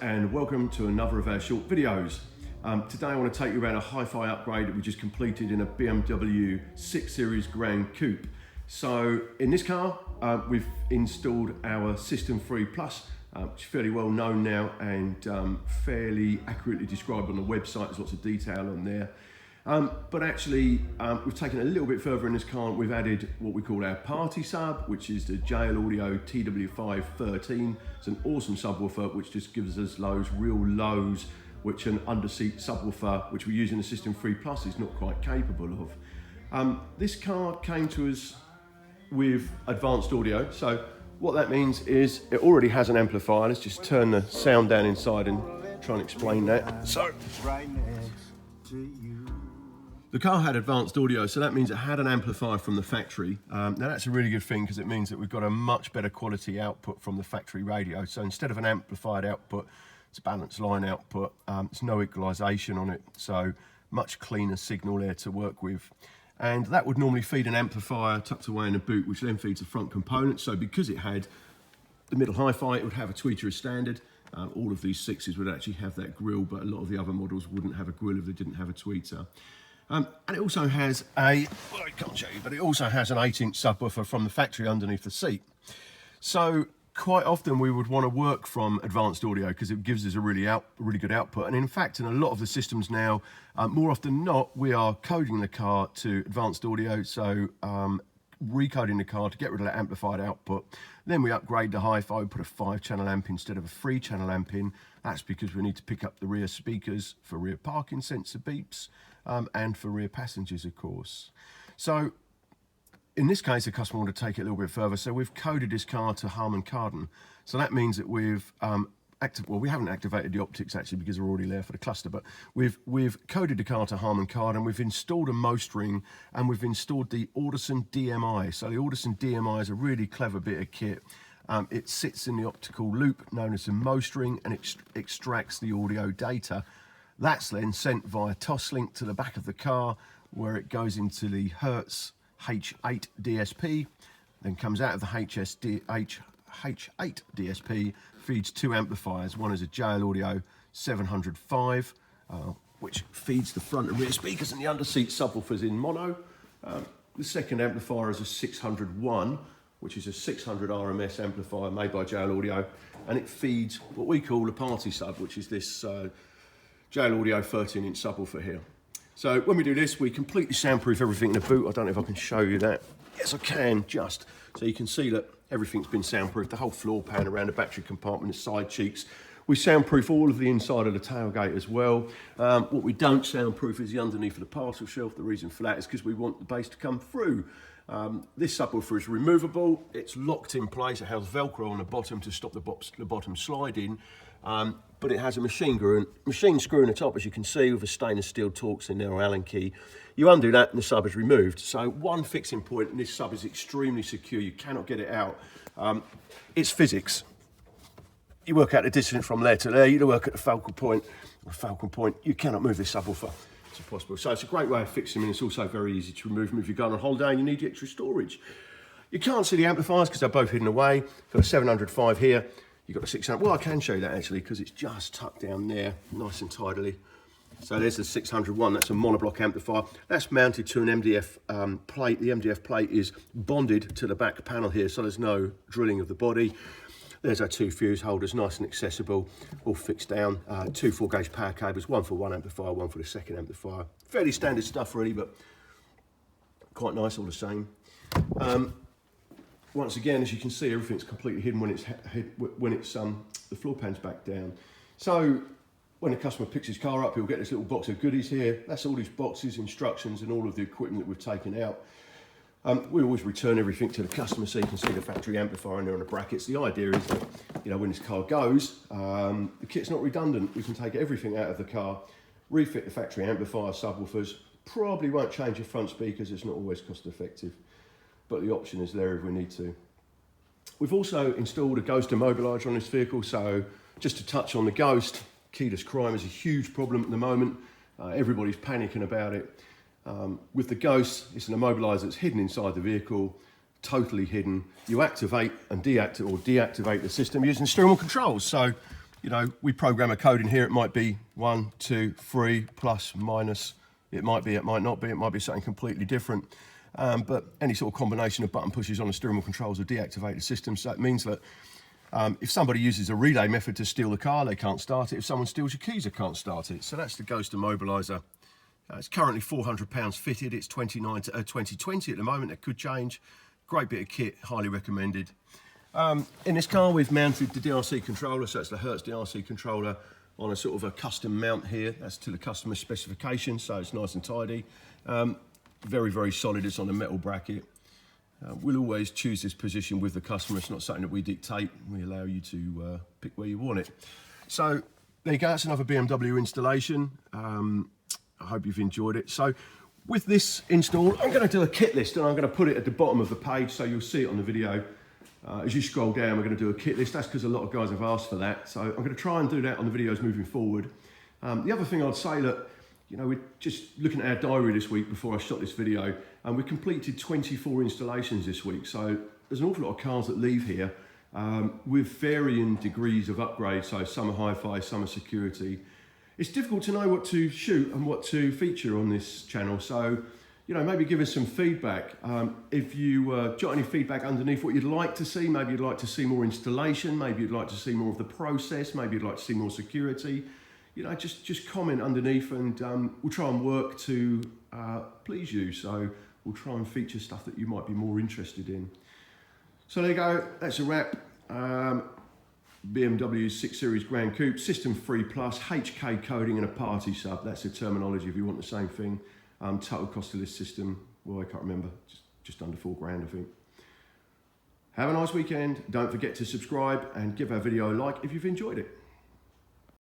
and welcome to another of our short videos. Today I want to take you around a hi-fi upgrade that we just completed in a BMW 6 Series Gran Coupe. So in this car we've installed our System 3 Plus, which is fairly well known now and fairly accurately described on the website. There's lots of detail on there. But actually we've taken it a little bit further in this car. We've added what we call our party sub, which is the JL Audio TW5 13. It's an awesome subwoofer which just gives us those real lows which an underseat subwoofer which we use in the System 3 Plus is not quite capable of. This car came to us with advanced audio. So what that means is it already has an amplifier. Let's just turn the sound down inside and try and explain that. So the car had advanced audio, so that means it had an amplifier from the factory. Now that's a really good thing because it means that we've got a much better quality output from the factory radio. So instead of an amplified output, it's a balanced line output. There's no equalization on it, so much cleaner signal there to work with. And that would normally feed an amplifier tucked away in the boot, which then feeds the front component. So because it had the middle hi-fi, it would have a tweeter as standard. All of these sixes would actually have that grille, but a lot of the other models wouldn't have a grille if they didn't have a tweeter. And it also has a, well, I can't show you, but it also has an 8-inch subwoofer from the factory underneath the seat. So quite often we would want to work from advanced audio because it gives us a really good output. And in fact, in a lot of the systems now, more often than not, we are coding the car to advanced audio. So recoding the car to get rid of that amplified output. Then we upgrade the hi-fi, put a 5-channel amp instead of a 3-channel amp in. That's because we need to pick up the rear speakers for rear parking sensor beeps and for rear passengers, of course. So in this case, the customer wanted to take it a little bit further. So we've coded this car to Harman Kardon. So that means that we've we haven't activated the optics actually because they're already there for the cluster, but we've coded the car to Harman Kardon. We've installed a MOST ring and we've installed the Audison DMI. So the Audison DMI is a really clever bit of kit. It sits in the optical loop known as the MOST ring and extracts the audio data. That's then sent via Toslink to the back of the car where it goes into the Hertz H8 DSP, then comes out of the H8 DSP, feeds 2 amplifiers. One is a JL Audio 705, which feeds the front and rear speakers and the underseat subwoofers in mono. The second amplifier is a 601, which is a 600 RMS amplifier made by JL Audio, and it feeds what we call a party sub, which is this JL Audio 13-inch subwoofer here. So when we do this, we completely soundproof everything in the boot. I don't know if I can show you that. Yes, I can, just. So you can see that everything's been soundproofed, the whole floor pan around the battery compartment, the side cheeks. We soundproof all of the inside of the tailgate as well. What we don't soundproof is the underneath of the parcel shelf. The reason for that is because we want the bass to come through. This subwoofer is removable. It's locked in place. It has Velcro on the bottom to stop the bottom sliding. But it has a machine screw in the top, as you can see, with a stainless steel Torx in there or Allen key. You undo that and the sub is removed. So one fixing point, and this sub is extremely secure. You cannot get it out. It's physics. You work out the distance from there to there. You work at the focal point. You cannot move this subwoofer. It's impossible. So it's a great way of fixing them, and it's also very easy to remove them if you're going on holiday and you need the extra storage. You can't see the amplifiers because they're both hidden away. Got a 705 here. You've got a 600. Well, I can show you that actually because it's just tucked down there, nice and tidily. So there's the 601. That's a monoblock amplifier. That's mounted to an MDF plate. The MDF plate is bonded to the back panel here, so there's no drilling of the body. There's our 2 fuse holders, nice and accessible, all fixed down. 2 4-gauge power cables, one for one amplifier, one for the second amplifier. Fairly standard stuff really, but quite nice all the same. Once again, as you can see, everything's completely hidden when it's the floor pan's back down. So when the customer picks his car up, he'll get this little box of goodies here. That's all these boxes, instructions, and all of the equipment that we've taken out. We always return everything to the customer so you can see the factory amplifier in there on the brackets. The idea is that, you know, when this car goes, the kit's not redundant. We can take everything out of the car, refit the factory amplifier, subwoofers. Probably won't change the front speakers. It's not always cost effective, but the option is there if we need to. We've also installed a ghost immobilizer on this vehicle. So just to touch on the ghost, keyless crime is a huge problem at the moment. Everybody's panicking about it. With the ghost, it's an immobilizer that's hidden inside the vehicle, totally hidden. You activate and deactivate the system using steering wheel controls. So you know, we program a code in here. It might be 1, 2, 3, plus, minus. It might be, it might not be. It might be something completely different. But any sort of combination of button pushes on a steering wheel controls a deactivated system. So it means that if somebody uses a relay method to steal the car, they can't start it. If someone steals your keys, they can't start it. So that's the Ghost Immobiliser. It's currently £400 fitted. It's 2020 at the moment. It could change. Great bit of kit, highly recommended. In this car, we've mounted the DRC controller, so it's the Hertz DRC controller on a sort of a custom mount here. That's to the customer specification, so it's nice and tidy. Very, very solid. It's on a metal bracket. We'll always choose this position with the customer. It's not something that we dictate. We allow you to pick where you want it. So there you go. That's another BMW installation. I hope you've enjoyed it. So with this install, I'm going to do a kit list, and I'm going to put it at the bottom of the page so you'll see it on the video. As you scroll down, we're going to do a kit list. That's because a lot of guys have asked for that. So I'm going to try and do that on the videos moving forward. The other thing I'd say, that, you know, we're just looking at our diary this week before I shot this video, and we completed 24 installations this week. So there's an awful lot of cars that leave here with varying degrees of upgrade. So some are hi-fi, some are security. It's difficult to know what to shoot and what to feature on this channel. So, you know, maybe give us some feedback. If you jot any feedback underneath what you'd like to see, maybe you'd like to see more installation, maybe you'd like to see more of the process, maybe you'd like to see more security, you know, just comment underneath, and we'll try and work to please you. So we'll try and feature stuff that you might be more interested in. So there you go, that's a wrap. BMW 6 Series Gran Coupe, System 3 Plus, HK coding and a party sub. That's the terminology if you want the same thing. Total cost of this system, well, I can't remember, just under £4,000, I think. Have a nice weekend. Don't forget to subscribe and give our video a like if you've enjoyed it.